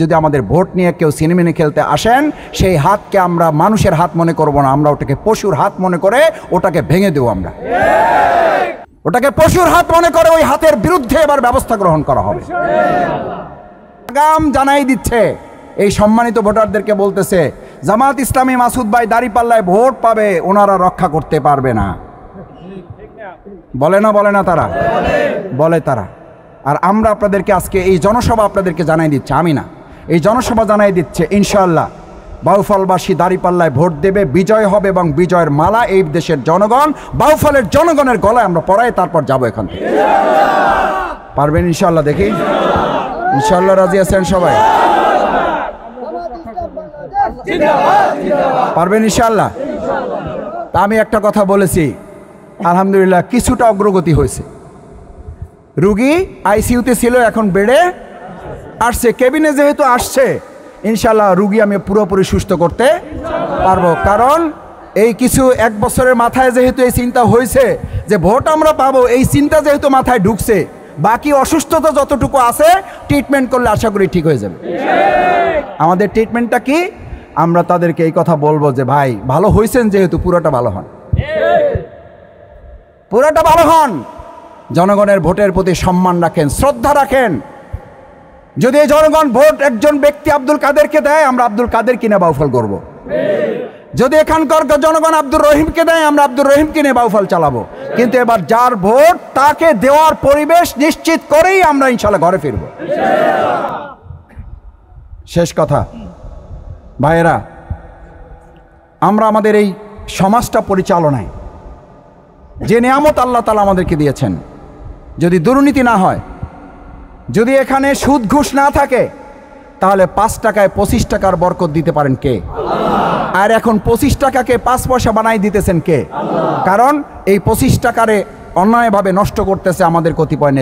যদি আমাদের ভোট নিয়ে কেউ সিনেমিনে খেলতে আসেন, সেই হাতকে আমরা মানুষের হাত মনে করব না, আমরা ওটাকে পশুর হাত মনে করে ওটাকে ভেঙে দেবো। আমরা ওটাকে পশুর হাত মনে করে ওই হাতের বিরুদ্ধে এবার ব্যবস্থা গ্রহণ করা হবে। আগাম জানাই দিচ্ছে, এই সম্মানিত ভোটারদেরকে বলতেছে, জামাত ইসলামী মাসুদ ভাই দাঁড়িপাল্লায় ভোট পাবে, ওনারা রক্ষা করতে পারবে না। বলে না তারা বলে তারা। আর আমরা আপনাদেরকে আজকে এই জনসভা আপনাদেরকে জানাই দিচ্ছে, আমি না, এই জনসভা জানাই দিচ্ছে, ইনশাআল্লাহ বাউফলবাসী দাঁড়িপাল্লায় ভোট দেবে, বিজয় হবে এবং বিজয়ের মালা এই দেশের জনগণ, বাউফলের জনগণের গলায় আমরা পরাই তারপর যাবো এখান থেকে। পারবেন ইনশাআল্লাহ? দেখি ইনশাআল্লাহ। রাজি আছেন সবাই? পারবেন ইনশাআল্লাহ? তা আমি একটা কথা বলেছি, আলহামদুলিল্লাহ কিছুটা অগ্রগতি হয়েছে। রুগী আইসিইউতে ছিল, এখন বেড়ে আসছে, কেবিনে যেহেতু আসছে, ইনশাআল্লাহ রুগী আমি পুরোপুরি সুস্থ করতে পারবো। কারণ এই কিছু এক বছরের মাথায় যেহেতু এই চিন্তা হয়েছে যে ভোট আমরা পাবো, এই চিন্তা যেহেতু মাথায় ঢুকছে, বাকি অসুস্থতা যতটুকু আছে ট্রিটমেন্ট করলে আশা করি ঠিক হয়ে যাবে। আমাদের ট্রিটমেন্টটা কি? আমরা তাদেরকে এই কথা বলবো যে ভাই ভালো হয়েছেন, যেহেতু পুরোটা ভালো হন, পুরোটা ভালো হন, জনগণের ভোটের প্রতি সম্মান রাখেন, শ্রদ্ধা রাখেন। যদি এই জনগণ ভোট একজন ব্যক্তি আব্দুল কাদেরকে দেয়, আমরা আব্দুল কাদের কিনে বাউফল করব। যদি এখানকার জনগণ আব্দুর রহিমকে দেয়, আমরা আব্দুর রহিম কিনে বাউফল চালাবো। কিন্তু এবার যার ভোট তাকে দেওয়ার পরিবেশ নিশ্চিত করেই আমরা ইনশাআল্লাহ ঘরে ফিরব। শেষ কথা ভাইয়েরা, আমরা আমাদের এই সমাজটা পরিচালনায় যে নিয়ামত আল্লাহ তাআলা আমাদেরকে দিয়েছেন, যদি দুর্নীতি না হয়, যদি এখানে সুদ ঘুষ না থাকে, তাহলে 5 টাকায় 25 টাকার বরকত দিতে পারেন কে? আর এখন 25 টাকাকে 5 পয়সা বানাই দিতেছেন কে? কারণ এই 25 টাকারে অন্যায়ভাবে নষ্ট করতেছে আমাদের কতিপয়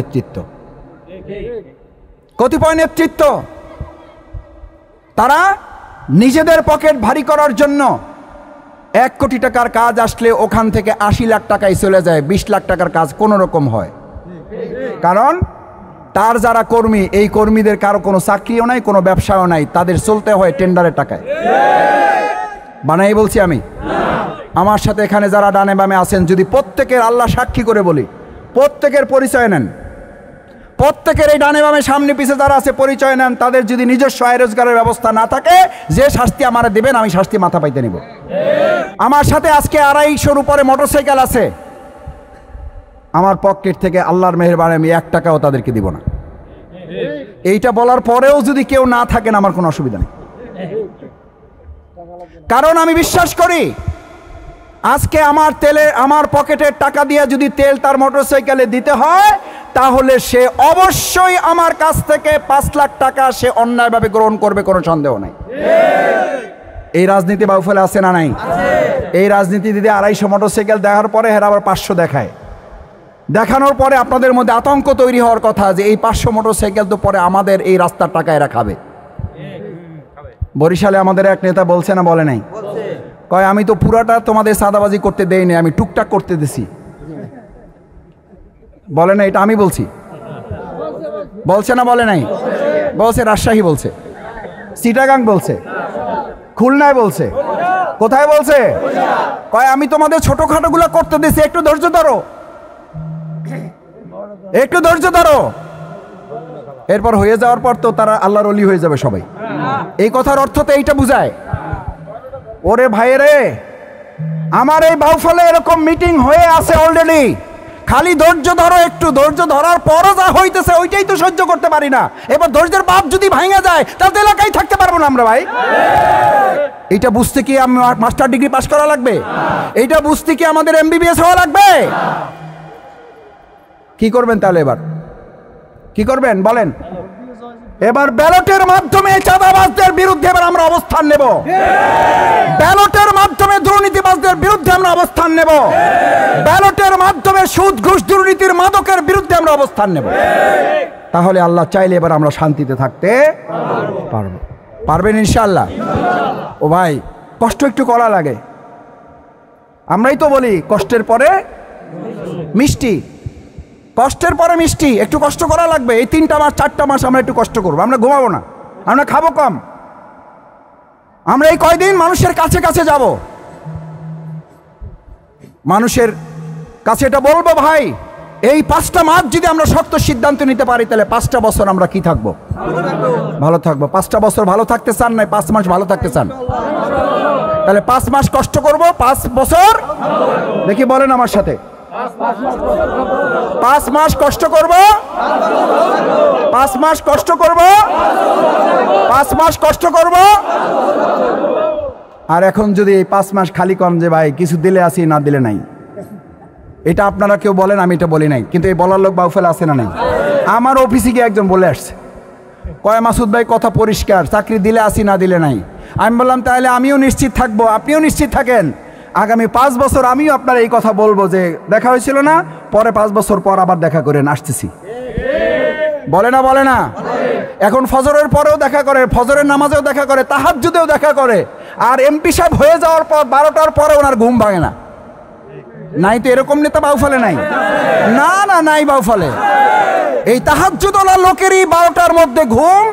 নেতৃত্ব। তারা নিজেদের পকেট ভারী করার জন্য 1 কোটি টাকার কাজ আসলে ওখান থেকে 80 লাখ টাকায় চলে যায়, 20 লাখ টাকার কাজ কোনো রকম হয়। কারণ তার যারা কর্মী, এই কর্মীদের কারো কোনো চাকরিও নাই, কোনো ব্যবসাও নাই, তাদের চলতে হয় টেন্ডারের টাকায়। বানাই বলছি আমি? আমার সাথে এখানে যারা ডানে বামে আছেন, যদি প্রত্যেকের, আল্লাহ সাক্ষী করে বলি, প্রত্যেকের পরিচয় নেন, প্রত্যেকের এই ডানে বামে সামনে পিছে যারা আছে পরিচয় নেন, তাদের যদি নিজস্ব আয় রোজগারের ব্যবস্থা না থাকে, যে শাস্তি আমারে দেবেন আমি শাস্তি মাথা পাইতে নিব। আমার সাথে আজকে 250-র উপরে মোটরসাইকেল আছে, আমার পকেট থেকে আল্লাহর মেহেরবানি আমি 1 টাকাও তাদেরকে দিব না। এইটা বলার পরেও যদি কেউ না থাকেন, আমার কোনো অসুবিধা নেই। কারণ আমি বিশ্বাস করি, আজকে আমার পকেটের টাকা দিয়ে যদি তেল তার মোটরসাইকেলে দিতে হয়, তাহলে সে অবশ্যই আমার কাছ থেকে 5 লাখ টাকা সে অন্যায়ভাবে গ্রহণ করবে, কোনো সন্দেহ নাই। এই রাজনীতি বাউফলে আছে না নাই? এই রাজনীতি দিদি 250 মোটরসাইকেল দেখার পরে হেরা আবার 500 দেখায়। দেখানোর পরে আপনাদের মধ্যে আতঙ্ক তৈরি হওয়ার কথা যে এই 500 মোটরসাইকেল তো পরে আমাদের এই রাস্তার টাকা এরা খাবে। বরিশালে আমাদের এক নেতা বলছে না, বলে নাই? কয় আমি তো পুরাটা তোমাদের সাদাবাজি করতে দেইনি, আমি টুকটাক করতে দিছি। বলে না? এটা আমি বলছি। বলছে না? বলে নাই? বলছে। রাজশাহী বলছে, চিটাগাং বলছে, খুলনায় বলছে, কোথায় বলছে? কয় আমি তোমাদের ছোটখাটোগুলো করতে দিছি, একটু ধৈর্য ধরো, একটু ধৈর্য ধরো। এরপর হয়ে যাওয়ার পর তো তারা আল্লাহর ওলি হয়ে যাবে সবাই। এই কথার অর্থ তো এইটা বুঝায়। ওরে ভাইরে, আমার এই বাউফলে এরকম মিটিং হয়ে আছে অলরেডি। খালি ধৈর্য ধরো, একটু ধৈর্য ধরার পরও যা হইতেছে ওইটাই তো সহ্য করতে পারি না। এবার ধৈর্যের বাপ যদি ভাঙা যায়, তাহলে এলাকায় থাকতে পারবো না আমরা ভাই। এইটা বুঝতে কি আমি মাস্টার ডিগ্রি পাস করা লাগবে? এইটা বুঝতে কি আমাদের MBBS হওয়া লাগবে? কি করবেন তাহলে? এবার কি করবেন বলেন? এবার ব্যালটের মাধ্যমে চাঁদাবাজদের বিরুদ্ধে এবার আমরা অবস্থান নেব। ব্যালটের মাধ্যমে দুর্নীতিবাজদের বিরুদ্ধে আমরা অবস্থান নেব। ব্যালটের মাধ্যমে সুদ ঘুষ দুর্নীতির মাদকের বিরুদ্ধে আমরা অবস্থান নেব। তাহলে আল্লাহ চাইলে এবার আমরা শান্তিতে থাকতে পারবো। পারবেন ইনশাআল্লাহ? ও ভাই, কষ্ট একটু করা লাগে। আমরাই তো বলি কষ্টের পরে মিষ্টি, কষ্টের পরে মিষ্টি। একটু কষ্ট করা লাগবে। এই 3টা মাস 4টা মাস আমরা একটু কষ্ট করবো, আমরা ঘুমাবো না। আমরা খাবো কম। আমরা এই কয়দিন মানুষের কাছে কাছে যাব, মানুষের কাছে এটা বলবো, ভাই এই 5টা মাস যদি আমরা শক্ত সিদ্ধান্ত নিতে পারি তাহলে 5টা বছর আমরা কি থাকবো? ভালো থাকবো। 5টা বছর ভালো থাকতে চান, নাই 5 মাস ভালো থাকতে চান? তাহলে 5 মাস কষ্ট করব, 5 বছর দেখি বলেন আমার সাথে, 5 মাস কষ্ট করব, 5 মাস কষ্ট করব, 5 মাস কষ্ট করব। আর এখন যদি এই 5 মাস খালি কম যে ভাই কিছু দিলে আসি না দিলে নাই, এটা আপনারা কেউ বলেন, আমি এটা বলি নাই, কিন্তু এই বলার লোক বাউফেলা আছে না নাই? আমার অফিসে গিয়ে একজন বলে আসছে, কয় মাসুদ ভাই কথা পরিষ্কার, চাকরি দিলে আসি না দিলে নাই। আমি বললাম তাহলে আমিও নিশ্চিত থাকবো, আপনিও নিশ্চিত থাকেন, আগামী 5 বছর আমিও আপনার এই কথা বলবো যে দেখা হয়েছিল না, পরে 5 বছর পর আবার দেখা করেন, আসতেছি। বলে না বলে না? এখন ফজরের পরেও দেখা করে, ফজরের নামাজেও দেখা করে, তাহাজ্জুদেও দেখা করে, আর এমপি সাহেব হয়ে যাওয়ার পর 12টার পরে ওনার ঘুম ভাঙে না। নাই তো এরকম নেতা বাউফলে নাই? না না, নাই বাউফলে। এই তাহাজ্জুদওয়ালা লোকেরই 12টার মধ্যে ঘুম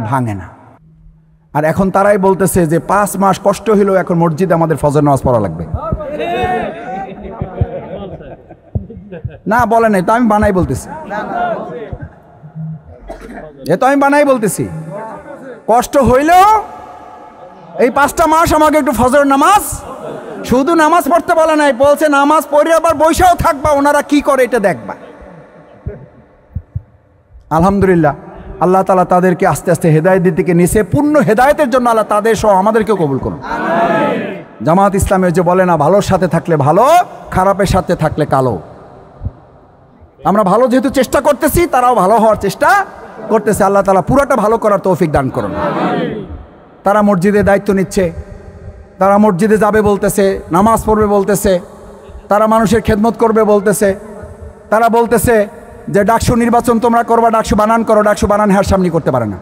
ভাঙে না। আর এখন তারাই বলতেছে যে 5 মাস কষ্ট হইলেও এখন মসজিদে আমাদের ফজর নামাজ পড়া লাগবে। না বলে নাই তো, আমি বানাই বলতেছি, এ তো আমি বানাই বলতেছি। কষ্ট হইলেও এই 5টা মাস আমাকে একটু ফজর নামাজ, শুধু নামাজ পড়তে বলে নাই, বলছে নামাজ পড়ে আবার বৈশাও থাকবা, ওনারা কি করে এটা দেখবা। আলহামদুলিল্লাহ, আল্লাহ তাআলা তাদেরকে আস্তে আস্তে হেদায়েতের দিকে নিছে, পূর্ণ হেদায়েতের জন্য আল্লাহ তাদের সহ আমাদেরকেও কবুল করুন। জামাত ইসলামের যে বলে না, ভালোর সাথে থাকলে ভালো, খারাপের সাথে থাকলে কালো। আমরা ভালো যেহেতু চেষ্টা করতেছি, তারাও ভালো হওয়ার চেষ্টা করতেছে। আল্লাহ তাআলা পুরোটা ভালো করার তৌফিক দান করুন। তারা মসজিদে দায়িত্ব নিচ্ছে, তারা মসজিদে যাবে বলতেছে, নামাজ পড়বে বলতেছে, তারা মানুষের খেদমত করবে বলতেছে, তারা বলতেছে যে ডাকসু নির্বাচন তোমরা করবা, ডাকসু বানান করো, ডাকসু বানান হ্যার সামনে করতে পারে না।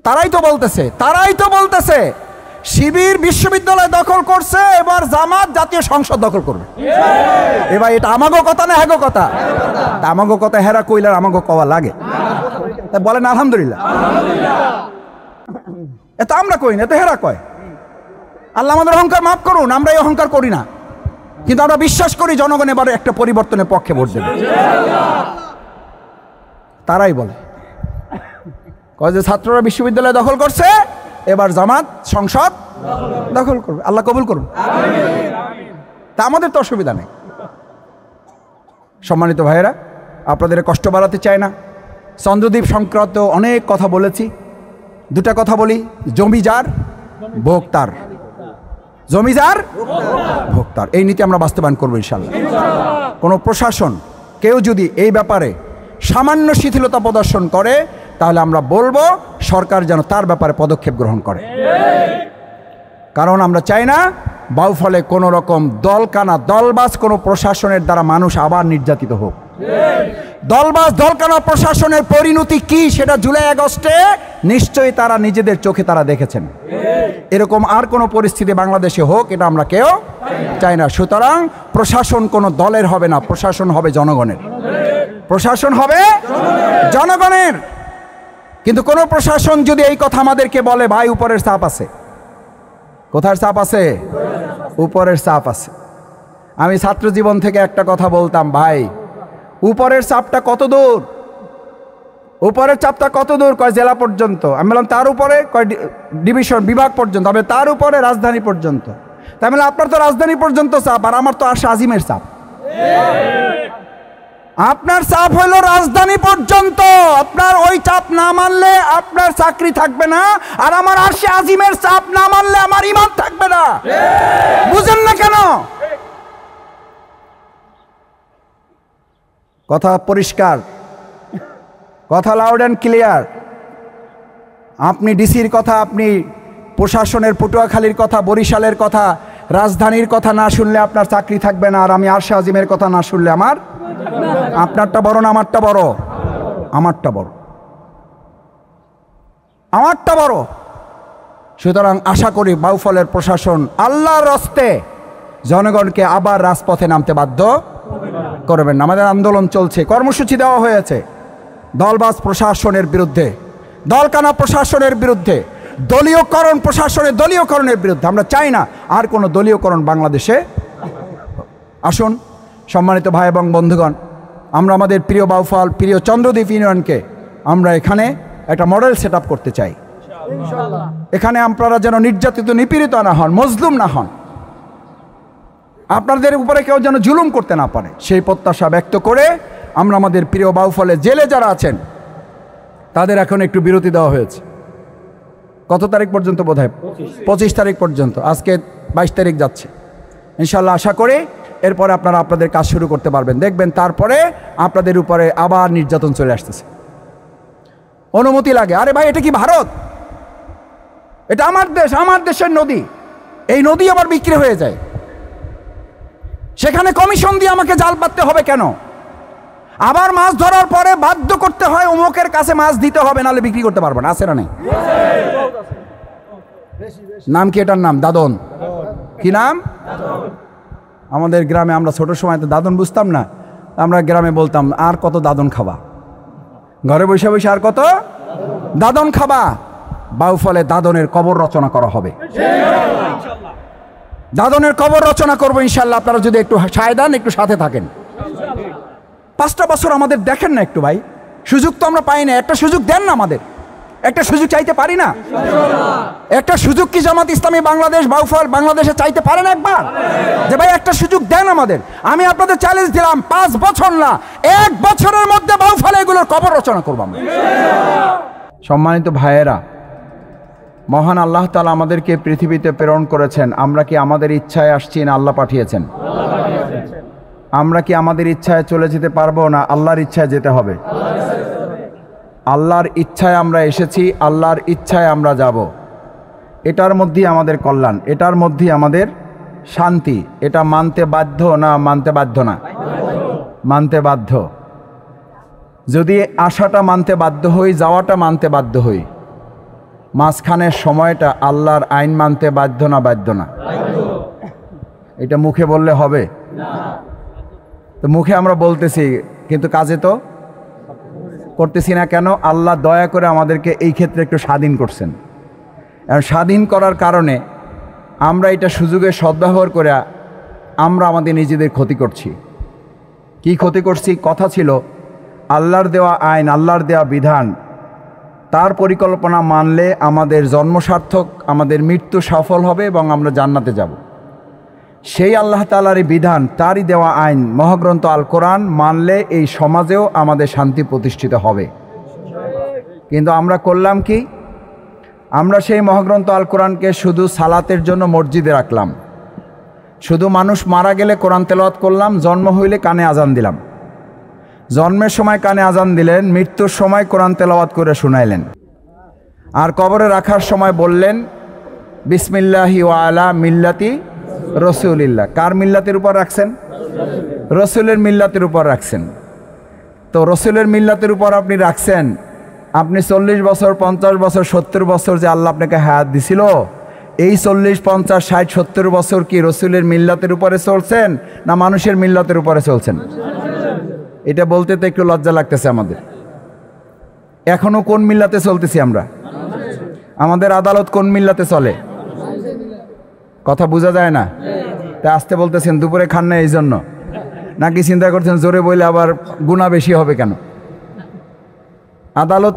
তারাই তো বলতেছে শিবির বিশ্ববিদ্যালয় দখল করছে, এবার জামাত জাতীয় সংসদ দখল করবে। এবার এটা আমাগো কথা না হ্যাগো কথা? আমাগো কথা হেরা কইলার আমাগো কওয়া লাগে, তাই বলেন আলহামদুলিল্লাহ। এটা আমরা কই না, এটা হেরা কয়। আল্লাহ আমাদের অহংকার মাফ করুন, আমরা এই অহংকার করি না, কিন্তু আমরা বিশ্বাস করি জনগণ এবারে একটা পরিবর্তনের পক্ষে ভোট দেবে। তারাই বলে কয় যে ছাত্ররা বিশ্ববিদ্যালয় দখল করছে, এবার জামাত সংসদ দখল করবে। আল্লাহ কবুল করুন। তা আমাদের তো অসুবিধা নেই। সম্মানিত ভাইয়েরা, আপনাদের কষ্ট বাড়াতে চাই না। চন্দ্রদ্বীপ সংক্রান্ত অনেক কথা বলেছি, 2টা কথা বলি, জমি যার ভোগ তার, জমি যার ভোগ তার, এই নীতি আমরা বাস্তবায়ন করবো ইনশাআল্লাহ। কোনো প্রশাসন কেউ যদি এই ব্যাপারে সামান্য শিথিলতা প্রদর্শন করে, তাহলে আমরা বলবো সরকার যেন তার ব্যাপারে পদক্ষেপ গ্রহণ করে। কারণ আমরা চাই না বাউফলে কোনো রকম দলকানা দলবাজ কোনো প্রশাসনের দ্বারা মানুষ আবার নির্যাতিত হোক। দলবাজ দলকানা প্রশাসনের পরিণতি কি সেটা জুলাই আগস্টে নিশ্চয়ই তারা নিজেদের চোখে তারা দেখেছেন। এরকম আর কোনো পরিস্থিতি বাংলাদেশে হোক এটা আমরা কেউ চাই না। সুতরাং প্রশাসন কোনো দলের হবে না, প্রশাসন হবে জনগণের। প্রশাসন হবে জনগণের। কিন্তু কোনো প্রশাসন যদি এই কথা আমাদেরকে বলে, ভাই উপরের চাপ আছে, কোথার চাপ আছে? উপরের চাপ আছে। আমি ছাত্র জীবন থেকে একটা কথা বলতাম, ভাই উপরের চাপটা কত দূর? উপরের চাপটা কত দূর? কয় জেলা পর্যন্ত। আমি বললাম তার উপরে? কয় ডিভিশন বিভাগ পর্যন্ত। তবে তার উপরে রাজধানী পর্যন্ত। তাই বলে আপনার তো রাজধানী পর্যন্ত চাপ, আর আমার তো আরশে আজিমের চাপ। আপনার চাপ হলো রাজধানী পর্যন্ত, আপনার ওই চাপ না মানলে আপনার চাকরি থাকবে না, আর আমার আরশে আজিমের চাপ না মানলে আমার ঈমান থাকবে না। বুঝেন না কেন? কথা পরিষ্কার, কথা লাউড অ্যান্ড ক্লিয়ার। আপনি ডিসির কথা, আপনি প্রশাসনের পটুয়াখালীর কথা, বরিশালের কথা, রাজধানীর কথা না শুনলে আপনার চাকরি থাকবে না, আর আমি আরশে আজিমের কথা না শুনলে আমার, আপনারটা বড় না আমারটা বড়? আমারটা বড়, আমারটা বড়। সুতরাং আশা করি বাউফলের প্রশাসন আল্লাহর হস্তে জনগণকে আবার রাজপথে নামতে বাধ্য করবেন না। আমাদের আন্দোলন চলছে, কর্মসূচি দেওয়া হয়েছে, দলবাজ প্রশাসনের বিরুদ্ধে, দলকানা প্রশাসনের বিরুদ্ধে, দলীয়করণের বিরুদ্ধে। আমরা চাই না আর কোনো দলীয়করণ বাংলাদেশে। আসুন সম্মানিত ভাই এবং বন্ধুগণ, আমরা আমাদের প্রিয় বাউফল, প্রিয় চন্দ্রদ্বীপ ইউনিয়নকে আমরা এখানে একটা মডেল সেট আপ করতে চাই। এখানে আপনারা যেন নির্যাতিত, নিপীড়িত না হন, মজলুম না হন, আপনাদের উপরে কেউ যেন জুলুম করতে না পারে, সেই প্রত্যাশা ব্যক্ত করে আমরা আমাদের প্রিয় বাউফলে জেলে যারা আছেন তাদের এখন একটু বিরতি দেওয়া হয়েছে। কত তারিখ পর্যন্ত? বোধহয় 25 তারিখ পর্যন্ত। আজকে 22 তারিখ যাচ্ছে। ইনশাল্লাহ আশা করি এরপরে আপনারা আপনাদের কাজ শুরু করতে পারবেন। দেখবেন তারপরে আপনাদের উপরে আবার নির্যাতন চলে আসতেছে। অনুমতি লাগে। আরে ভাই, এটা কি ভারত? এটা আমার দেশ, আমার দেশের নদী। এই নদী আবার বিক্রি হয়ে যায়, সেখানে কমিশন দিয়ে আমাকে জাল পাততে হবে কেন? আবার মাছ ধরার পরে বাধ্য করতে হয় অমুকের কাছে মাছ দিতে হবে, নাহলে বিক্রি করতে পারবো না। আছে না নেই? নাম কি এটার? নাম দাদন। কি নাম? আমাদের গ্রামে আমরা ছোট সময় তো দাদন বুঝতাম না, আমরা গ্রামে বলতাম আর কত দাদন খাবা, ঘরে বসে বসে আর কত দাদন খাবা। বাউফলে দাদনের কবর রচনা করা হবে, দাদনের কবর রচনা করবো ইনশাল্লাহ। আপনারা যদি একটু সায় দেন, একটু সাথে থাকেন। 5টা বছর আমাদের দেখেন না একটু ভাই, সুযোগ তো আমরা পাই না। একটা সুযোগ দেন না আমাদের, একটা সুযোগ চাইতে পারি না? একটা সুযোগ কি জামাত ইসলামী বাংলাদেশ, বাউফল বাংলাদেশে চাইতে পারেন একবার? যে ভাই একটা সুযোগ দেন আমাদের। আমি আপনাদের চ্যালেঞ্জ দিলাম, 5 বছর না, 1 বছরের মধ্যে বাউফলে এগুলোর কবর রচনা করবো আমরা। সম্মানিত ভাইয়েরা, মহান আল্লাহ তাআলা আমাদেরকে পৃথিবীতে প্রেরণ করেছেন। আমরা কি আমাদের ইচ্ছায় আসছি না আল্লাহ পাঠিয়েছেন? আমরা কি আমাদের ইচ্ছায় চলে যেতে পারবো না আল্লাহর ইচ্ছায় যেতে হবে? আল্লাহর ইচ্ছায় আমরা এসেছি, আল্লাহর ইচ্ছায় আমরা যাব। এটার মধ্যেই আমাদের কল্যাণ, এটার মধ্যেই আমাদের শান্তি। এটা মানতে বাধ্য না মানতে বাধ্য না? মানতে বাধ্য। যদি আশাটা মানতে বাধ্য হই, যাওয়াটা মানতে বাধ্য হই, মাঝখানের সময়টা আল্লাহর আইন মানতে বাধ্য না বাধ্য না? এটা মুখে বললে হবে? তো মুখে আমরা বলতেছি, কিন্তু কাজে তো করতেছি না কেন? আল্লাহ দয়া করে আমাদেরকে এই ক্ষেত্রে একটু স্বাধীন করছেন। এবং স্বাধীন করার কারণে আমরা এটা সুযোগে সদ্ব্যবহার করে আমরা আমাদের নিজেদের ক্ষতি করছি। কি ক্ষতি করছি? কথা ছিল আল্লাহর দেওয়া আইন, আল্লাহর দেওয়া বিধান, তার পরিকল্পনা মানলে আমাদের জন্ম সার্থক, আমাদের মৃত্যু সফল হবে এবং আমরা জান্নাতে যাব। সেই আল্লাহ তাআলারই বিধান, তারই দেওয়া আইন, মহাগ্রন্থ আল কোরআন মানলে এই সমাজেও আমাদের শান্তি প্রতিষ্ঠিত হবে। কিন্তু আমরা করলাম কি? আমরা সেই মহাগ্রন্থ আল কোরআনকে শুধু সালাতের জন্য মসজিদে রাখলাম, শুধু মানুষ মারা গেলে কোরআন তেলাওয়াত করলাম, জন্ম হইলে কানে আজান দিলাম। জন্মের সময় কানে আজান দিলেন, মৃত্যুর সময় কোরআন তেলাওয়াত করে শুনাইলেন, আর কবরে রাখার সময় বললেন বিসমিল্লাহি ওয়া আলা মিল্লাতি রসুলিল্লাহ। কার মিল্লাতের উপর রাখছেন? রসুলের মিল্লাতের উপর রাখছেন। তো রসুলের মিল্লাতের উপর আপনি রাখছেন, আপনি 40 বছর, 50 বছর, 70 বছর যে আল্লাহ আপনাকে হায়াত দিছিল, এই 40, 50, 60, 70 বছর কি রসুলের মিল্লাতের উপরে চলছেন না মানুষের মিল্লাতের উপরে চলছেন? এটা বলতে তো একটু লজ্জা লাগতেছে আমাদের। এখনো কোন মিল্লাতে চলতেছি আমরা? আমাদের আদালত কোন মিল্লাতে চলে? কথা বোঝা যায় না? তা আসতে বলতেছেন, দুপুরে খান না এই জন্য, নাকি চিন্তা করছেন জোরে বললে আবার গুনাহ বেশি হবে কেন? আদালত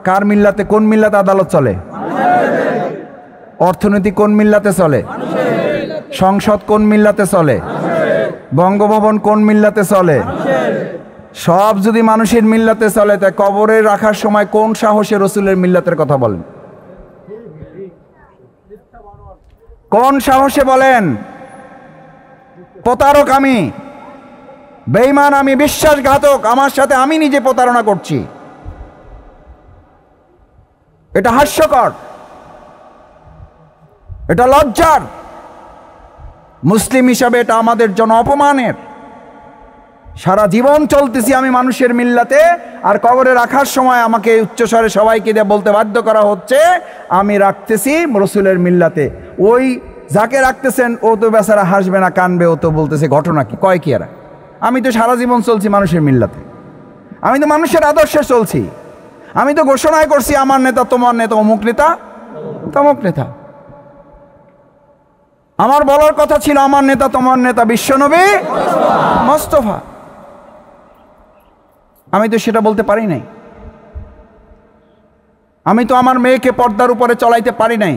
কার মিল্লাতে, কোন মিল্লাতে আদালত চলে? অর্থনীতি কোন মিল্লাতে চলে? সংসদ কোন মিল্লাতে চলে? বঙ্গভবন কোন মিল্লাতে চলে? সব যদি মানুষের মিল্লাতে চলে, তা কবরে রাখার সময় কোন সাহসে রসুলের মিল্লাতের কথা বলেন? কোন সাহসে বলেন? প্রতারক আমি, বেঈমান আমি, বিশ্বাসঘাতক, আমার সাথে আমি নিজে প্রতারণা করছি। এটা হাস্যকর, এটা লজ্জার। মুসলিম হিসাবে এটা আমাদের জন্য অপমানের। সারা জীবন চলতেছি আমি মানুষের মিল্লাতে, আর কবরে রাখার সময় আমাকে উচ্চস্বরে সবাইকে দিয়ে বলতে বাধ্য করা হচ্ছে আমি রাখতেছি রসুলের মিল্লাতে। ওই যাকে রাখতেছেন ও তো বেচারা হাসবে না, কানবে, ও তো বলতেছে ঘটনা কি, কয় কি এরা? আমি তো সারা জীবন চলছি মানুষের মিল্লাতে। আমি তো মানুষের আদর্শে চলছি। আমি তো ঘোষণাই করছি আমার নেতা তোমার নেতা, অমুক নেতা তমুক নেতা। আমার বলার কথা ছিল আমার নেতা তোমার নেতা বিশ্বনবী মোস্তফা। আমি তো সেটা বলতে পারি নাই। আমি তো আমার মেয়েকে পর্দার উপরে চলাইতে পারি নাই।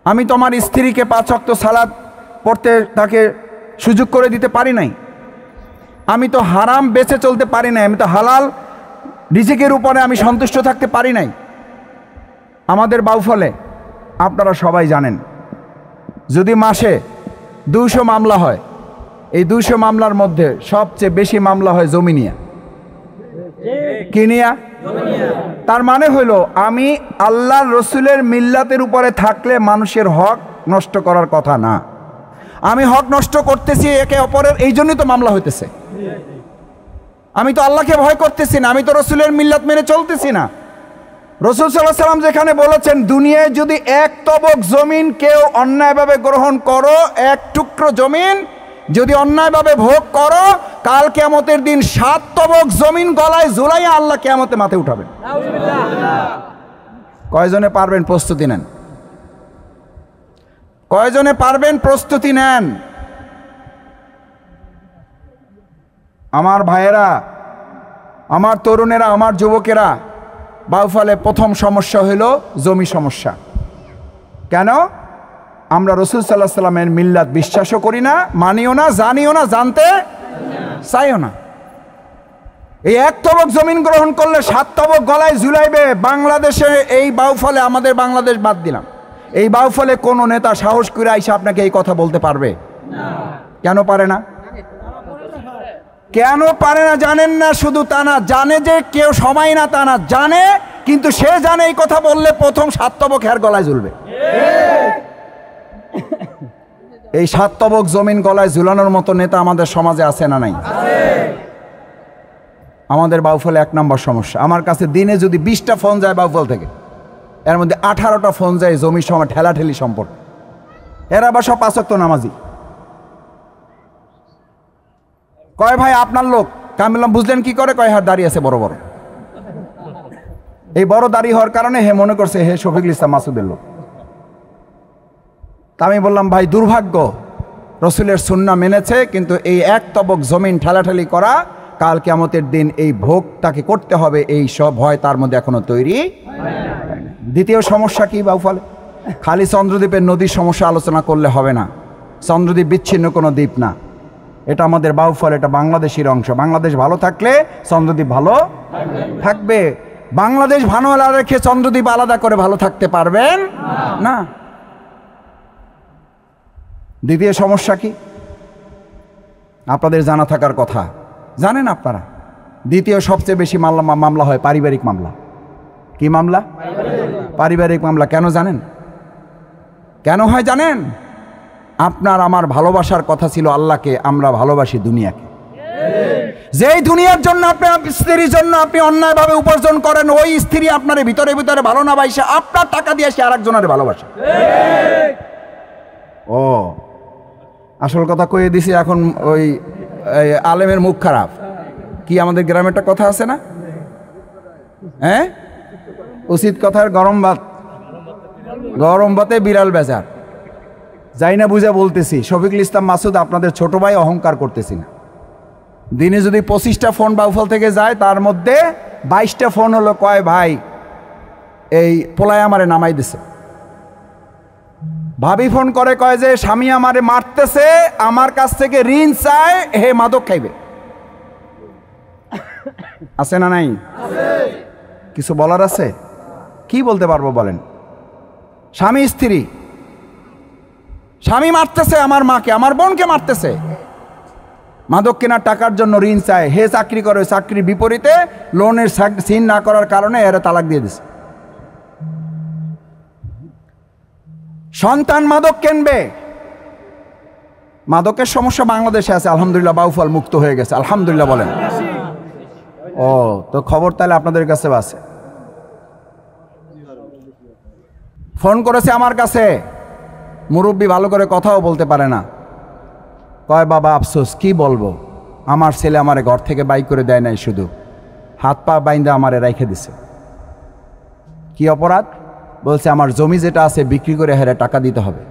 আমি তো আমার স্ত্রীকে 5 ওয়াক্ত সালাত পড়তে তাকে সুযোগ করে দিতে পারি নাই। আমি তো হারাম বেঁচে চলতে পারি নাই। আমি তো হালাল রিজিকের উপরে আমি সন্তুষ্ট থাকতে পারি নাই। আমাদের বাউফলে আপনারা সবাই জানেন, যদি মাসে 200 মামলা হয়, এই 200 মামলার মধ্যে সবচেয়ে বেশি মামলা হয় জমি নিয়া। কি নিয়া? তার মানে হইল আমি আল্লাহর রসুলের মিল্লাতের উপরে থাকলে মানুষের হক নষ্ট করার কথা না। আমি হক নষ্ট করতেছি একে অপরের, এই জন্যই তো মামলা হইতেছে। আমি তো আল্লাহকে ভয় করতেছি না, আমি তো রসুলের মিল্লাত মেনে চলতেছি না। রসুল সাল্লাল্লাহু আলাইহি ওয়াসাল্লাম যেখানে বলেছেন, দুনিয়ায় যদি 1 তবক জমিন কেউ অন্যায়ভাবে গ্রহণ করো, 1 টুকরো জমিন যদি অন্যায়ভাবে ভোগ করো, কাল কিয়ামতের দিন 7 তবক জমিন গলায় ঝুলাইয়া আল্লাহ কিয়ামতে মাথায় উঠাবেন। কয়জনে পারবেন? প্রস্তুতি নেন। কয়জনে পারবেন? প্রস্তুতি নেন। আমার ভাইয়েরা, আমার তরুণেরা, আমার যুবকেরা, বাউফলে প্রথম সমস্যা হইল জমি সমস্যা। কেন? আমরা রাসূল সাল্লাল্লাহু আলাইহি ওয়াসাল্লামের মিল্লাত বিশ্বাসও করি না, মানিও না, জানিও না, জানতে চাইও না। এই 1 তবক জমিন গ্রহণ করলে 7 তবক গলায় ঝুলাইবে। বাংলাদেশে এই বাউফলে, আমাদের বাংলাদেশ বাদ দিলাম, এই বাউফলে কোন নেতা সাহস করে আইসা আপনাকে এই কথা বলতে পারবে? কেন পারে না? কেন পারে না জানেন না? শুধু তা না, জানে যে কেউ সময় না তা না, জানে, কিন্তু সে জানে এই কথা বললে প্রথম 7 তবক হের গলায় ঝুলবে। এই 7 তবক জমিন গলায় ঝুলানোর মতো নেতা আমাদের সমাজে আছে না নাই? আমাদের বাউফলে 1 নম্বর সমস্যা। আমার কাছে দিনে যদি 20টা ফোন যায় বাউফল থেকে, এর মধ্যে 18টা ফোন যায় জমির সময় ঠেলাঠেলি সম্পর্ক। এরা বা সব 5 ওয়াক্ত নামাজি। কয় ভাই আপনার লোক? আমি বললাম বুঝলেন কি করে? কয় হাত দাঁড়িয়ে আছে বড় বড়। এই বড় দাড়ি হওয়ার কারণে হে মনে করছে হে শফিকুল ইসলাম মাসুদের লোক। তা আমি বললাম ভাই দুর্ভাগ্য, রসুলের সুন্নাহ মেনেছে, কিন্তু এই 1 তবক জমিন ঠেলাঠেলি করা, কাল কিয়ামতের দিন এই ভোগ তাকে করতে হবে, এই সব ভয় তার মধ্যে এখনো তৈরি। দ্বিতীয় সমস্যা কি বাউফলে? খালি চন্দ্রদ্বীপের নদীর সমস্যা আলোচনা করলে হবে না। চন্দ্রদ্বীপ বিচ্ছিন্ন কোনো দ্বীপ না, এটা আমাদের বাউফল, এটা বাংলাদেশের অংশ। বাংলাদেশ ভালো থাকলে চন্দ্রদ্বীপ ভালো থাকবে। বাংলাদেশ ভালো রেখে চন্দ্রদ্বীপ আলাদা করে ভালো থাকতে পারবেন না। দ্বিতীয় সমস্যা কি আপনাদের জানা থাকার কথা, জানেন আপনারা? দ্বিতীয় সবচেয়ে বেশি মামলা হয় পারিবারিক মামলা। কি মামলা? পারিবারিক মামলা। কেন জানেন? কেন হয় জানেন? আপনার আমার ভালোবাসার কথা ছিল আল্লাহকে, আমরা ভালোবাসি দুনিয়াকে। যেই দুনিয়ার জন্য আপনার স্ত্রীর জন্য আপনি অন্যায়ভাবে উপার্জন করেন, ওই স্ত্রী আপনার ভিতরে ভিতরে ভালো না বাইসে আপনার টাকা দিয়ে সে আরেকজনের ভালোবাসে। ও আসল কথা কয়ে দিছি। এখন ওই আলেমের মুখ খারাপ। কি আমাদের গ্রামে একটা কথা আছে না? হ্যাঁ, উচিত কথার গরম ভাত, গরম ভাতে বিড়াল বেচার। যাই না বুঝে বলতেছি, শফিকুল ইসলাম মাসুদ আপনাদের ছোট ভাই, অহংকার করতেছি না। দিনে যদি 25টা ফোন বাউফল থেকে যায়, তার মধ্যে 22টা ফোন হলো কয় ভাই এই পোলায় আমারে নামাই দিছে। ভাবি ফোন করে কয় যে স্বামী আমারে মারতেছে, আমার কাছ থেকে ঋণ চায়, হে মাদক খাইবে। আছে না নাই? কিছু বলার আছে? কি বলতে পারবো বলেন? স্বামী স্ত্রী, স্বামী মারতেছে আমার মাকে, আমার বোনকে মারতেছে, মাদক কেনার টাকার জন্য ঋণ চায়, হে চাকরি করে, চাকরির বিপরীতে লোনের সিন না করার কারণে এরা তালাক দিয়ে দিছে। সন্তান মাদক কিনবে। মাদকের সমস্যা বাংলাদেশে আছে, আলহামদুলিল্লাহ বাউফল মুক্ত হয়ে গেছে, আলহামদুলিল্লাহ বলেন। ও তো খবর তাহলে আপনাদের কাছে আছে। ফোন করেছে আমার কাছে, মুরব্বী ভালো করে কথাও বলতে পারে না। কয় বাবা আফসোস, কি বলবো, আমার ছেলে আমারে ঘর থেকে বাই করে দেয় নাই, শুধু হাত পা বাইন্দা আমারে রাইখে দিছে। কি অপরাধ? বলছে আমার জমি যেটা আছে বিক্রি করে হেরে টাকা দিতে হবে।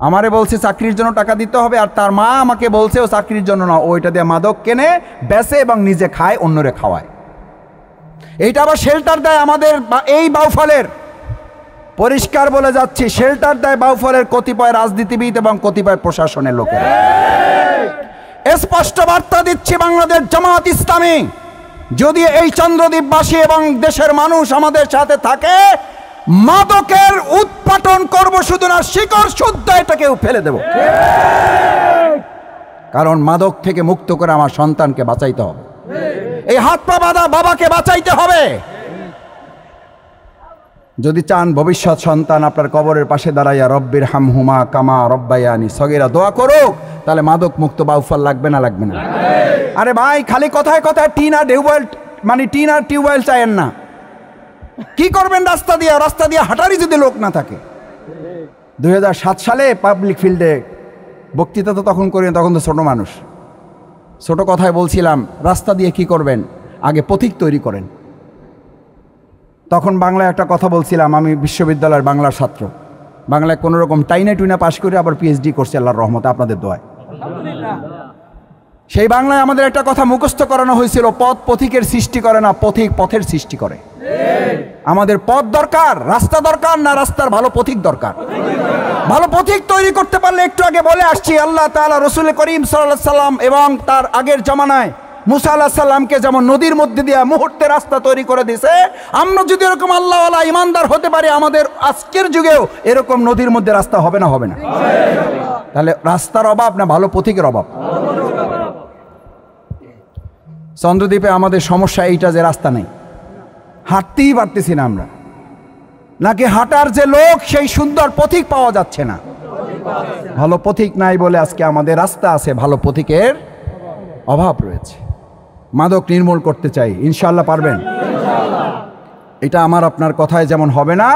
আমারে বলছে চাকরির জন্য টাকা দিতে হবে, আর তার মা আমাকে বলছে ও চাকরির জন্য না, ওইটা দিয়ে মাদক কেনে, বেচে এবং নিজে খায়, অন্যরে খাওয়ায়। এইটা আবার শেল্টার দেয় আমাদের এই বাউফলের, পরিষ্কার বলে যাচ্ছি, শেল্টার দেয় বাউফলের কতিপয় রাজনীতিবিদ এবং কতিপয় প্রশাসনের লোকেরা। স্পষ্ট বার্তা দিচ্ছি, বাংলাদেশ জামাত ইসলামী যদি এই চন্দ্রদ্বীপবাসী এবং দেশের মানুষ আমাদের সাথে থাকে, মাদকের উৎপাটন করব, শুধু না শিকড় শুদ্ধ এটাকেও ফেলে দেব। কারণ মাদক থেকে মুক্ত করে আমার সন্তানকে বাঁচাইতে হবে, এই হাত পা বাঁধা বাবাকে বাঁচাইতে হবে। যদি চান ভবিষ্যৎ সন্তান আপনার কবরের পাশে দাঁড়াইয়া রব্বির হামহুমা কামা রব্বায়ানি সগীরা দোয়া করুক, তাহলে মাদক মুক্ত বাউফল লাগবে না? লাগবে না? আরে ভাই, খালি কথায় কথায় টিন আর টিউবওয়েল, মানে টিন আর টিউবওয়েল চাইেন না। কি করবেন রাস্তা দিয়ে হাঁটারই যদি লোক না থাকে? 2007 সালে পাবলিক ফিল্ডে বক্তৃতা তো তখন করি, তখন তো ছোট মানুষ, ছোট কথায় বলছিলাম রাস্তা দিয়ে কি করবেন, আগে পথিক তৈরি করেন। তখন বাংলায় একটা কথা বলছিলাম, আমি বিশ্ববিদ্যালয়ের বাংলার ছাত্র, বাংলায় কোনো রকম টাইনা টুইনা পাশ করে আবার পিএইচডি করছি আল্লাহর রহমতে, আপনাদের দোয়ায়। সেই বাংলায় আমাদের একটা কথা মুখস্থ করানো হয়েছিল, পথ পথিকের সৃষ্টি করে না, পথিক পথের সৃষ্টি করে। আমাদের পথ দরকার, রাস্তা দরকার না, রাস্তার ভালো পথিক দরকার। ভালো পথিক তৈরি করতে পারলে, একটু আগে বলে আসছি, আল্লাহ তাআলা রাসূল করিম সাল্লাল্লাহু আলাইহি সাল্লাম এবং তার আগের জামানায় মুসা আলাইহিস সালামকে যেমন নদীর মধ্যে দিয়ে মুহূর্তে রাস্তা তৈরি করে দিয়েছে, আমরা যদি এরকম আল্লাহওয়ালা ইমানদার হতে পারি, আমাদের আজকের যুগেও এরকম নদীর মধ্যে রাস্তা হবে না? হবে না? তাহলে রাস্তার অভাব না ভালো পথিকের অভাব? চন্দ্রদ্বীপে আমাদের সমস্যা এইটা যে রাস্তা নেই, হাঁটতেই পারতেছি না আমরা, নাকি হাঁটার যে লোক সেই সুন্দর পথিক পাওয়া যাচ্ছে না। ভালো পথিক নাই বলে আজকে আমাদের রাস্তা আছে, ভালো পথিকের অভাব রয়েছে। মাদক নির্মূল করতে চাই, ইনশাআল্লাহ পারবেন? এটা আমার আপনার কথায় যেমন হবে না,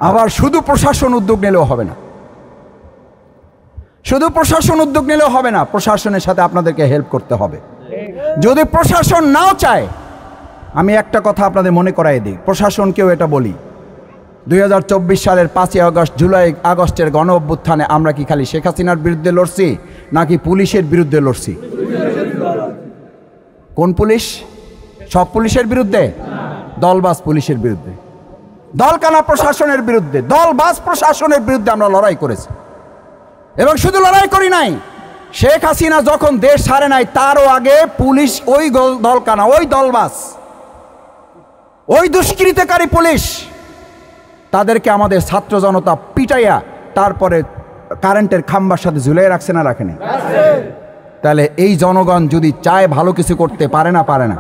আবার শুধু প্রশাসন উদ্যোগ নিলেও হবে না। শুধু প্রশাসন উদ্যোগ নিলেও হবে না, প্রশাসনের সাথে আপনাদেরকে হেল্প করতে হবে। যদি প্রশাসন নাও চায়, আমি একটা কথা আপনাদের মনে করাই দিই, প্রশাসনকেও এটা বলি, 2024 সালের 5ই আগস্ট, জুলাই আগস্টের গণ অভ্যুত্থানে আমরা কি খালি শেখ হাসিনার বিরুদ্ধে লড়ছি, নাকি পুলিশের বিরুদ্ধে লড়ছি? কোন পুলিশ? সব পুলিশের বিরুদ্ধে? দলবাজ পুলিশের বিরুদ্ধে, দলকানা প্রশাসনের বিরুদ্ধে, দলবাজ প্রশাসনের বিরুদ্ধে আমরা লড়াই করেছি। এবং শুধু লড়াই করি নাই, শেখ হাসিনা যখন দেশ ছাড়ে নাই তারও আগে পুলিশ, ওই দলকানা, ওই দলবাজ, ওই দুষ্কৃতকারী পুলিশ, তাদেরকে আমাদের ছাত্র জনতা পিটাইয়া তারপরে কারেন্টের খাম্বার সাথে ঝুলিয়ে রাখছে না? রাখেনি? তাহলে এই জনগণ যদি চায় ভালো কিছু করতে পারে না? পারে না?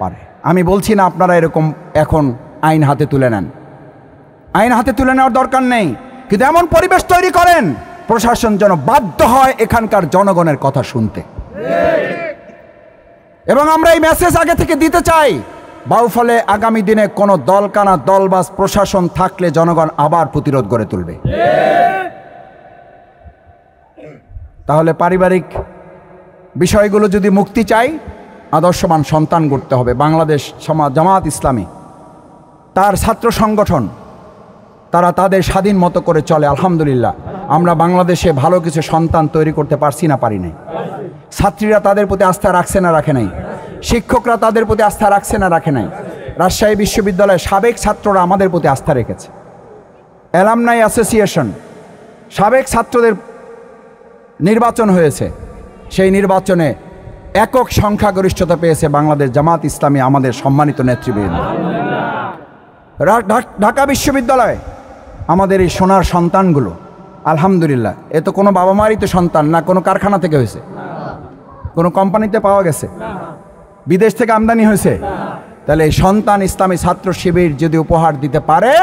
পারে। আমি বলছি না আপনারা এরকম এখন আইন হাতে তুলে নেন, আইন হাতে তুলে নেওয়ার দরকার নেই, কিন্তু এমন পরিবেশ তৈরি করেন প্রশাসন যেন বাধ্য হয় এখানকার জনগণের কথা শুনতে। এবং আমরা এই মেসেজ আগে থেকে দিতে চাই, বাউফলে আগামী দিনে কোনো দলকানা দলবাজ প্রশাসন থাকলে জনগণ আবার প্রতিরোধ গড়ে তুলবে। তাহলে পারিবারিক বিষয়গুলো যদি মুক্তি চাই, আদর্শবান সন্তান গড়তে হবে। বাংলাদেশ জামাত ইসলামী, তার ছাত্র সংগঠন, তারা তাদের স্বাধীন মতো করে চলে। আলহামদুলিল্লাহ, আমরা বাংলাদেশে ভালো কিছু সন্তান তৈরি করতে পারছি না? পারি নাই? ছাত্রীরা তাদের প্রতি আস্থা রাখছে না? রাখে নাই? শিক্ষকরা তাদের প্রতি আস্থা রাখছে না? রাখে নাই? রাজশাহী বিশ্ববিদ্যালয়ের সাবেক ছাত্ররা আমাদের প্রতি আস্থা রেখেছে। অ্যালামনাই অ্যাসোসিয়েশন, সাবেক ছাত্রদের নির্বাচন হয়েছে, সেই নির্বাচনে একক সংখ্যাগরিষ্ঠতা পেয়েছে বাংলাদেশ জামাত ইসলামী, আমাদের সম্মানিত নেতৃবৃন্দ। ঢাকা বিশ্ববিদ্যালয়ে আমাদের এই সোনার সন্তানগুলো, আলহামদুলিল্লাহ, এ তো কোনো বাবা মারই তো সন্তান না, কোনো কারখানা থেকে হয়েছে, কোনো কোম্পানিতে পাওয়া গেছে, বিদেশ থেকে আমদানি হয়েছে। তাহলে এই সন্তান ইসলামী ছাত্র শিবির যদি উপহার দিতে পারে,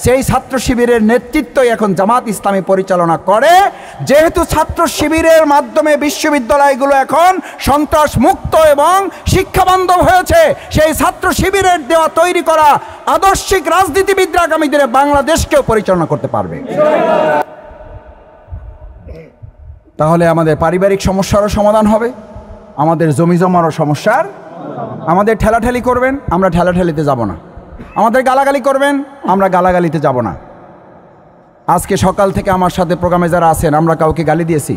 সেই ছাত্র শিবিরের নেতৃত্বই এখন জামাত ইসলামী পরিচালনা করে। যেহেতু ছাত্র শিবিরের মাধ্যমে বিশ্ববিদ্যালয়গুলো এখন সন্ত্রাস মুক্ত এবং শিক্ষাবান্ধব হয়েছে, সেই ছাত্র শিবিরের দেওয়া তৈরি করা আদর্শিক রাজনীতিবিদরা আগামী দিনে বাংলাদেশকেও পরিচালনা করতে পারবে। তাহলে আমাদের পারিবারিক সমস্যারও সমাধান হবে, আমাদের জমি জমারও সমস্যার, আমাদের ঠেলাঠেলি করবেন, আমরা ঠেলাঠেলিতে যাব না, আমাদের গালাগালি করবেন, আমরা গালাগালিতে যাব না। আজকে সকাল থেকে আমার সাথে প্রোগ্রামে যারা আছেন, আমরা কাউকে গালি দিয়েছি?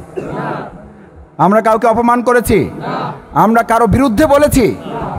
আমরা কাউকে অপমান করেছি? আমরা কারো বিরুদ্ধে বলেছি?